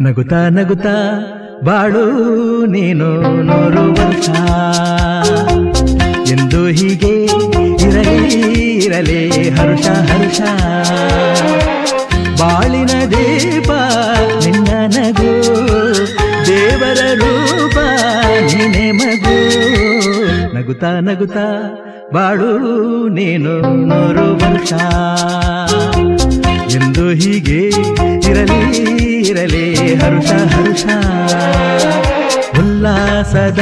ನಗುತ್ತಾ ನಗುತ್ತಾ ಬಾಳು ನೀನು 100 ವರ್ಷ ಎಂದು ಹೀಗೆ ಇರಲಿ ಹರುಷ ಹರುಷ ಬಾಳಿನ ದೀಪ ನಿನ್ನ ನಗು ದೇವರ ರೂಪ ನೀನೆ ಮಗು ನಗುತ್ತಾ ನಗುತ್ತಾ ಬಾಳು ನೀನು 100 ವರ್ಷ ಎಂದು ಹೀಗೆ ಇರಲಿ ಹರುಷ ಹರುಷ ಉಲ್ಲಾಸದ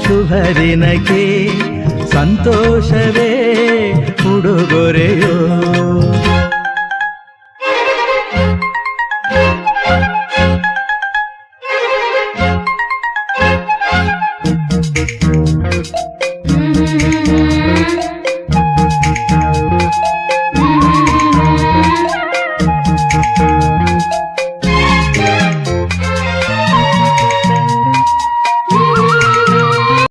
ಶುಭ ದಿನಕ್ಕೆ ಸಂತೋಷವೇ ಉಡುಗೊರೆಯೋ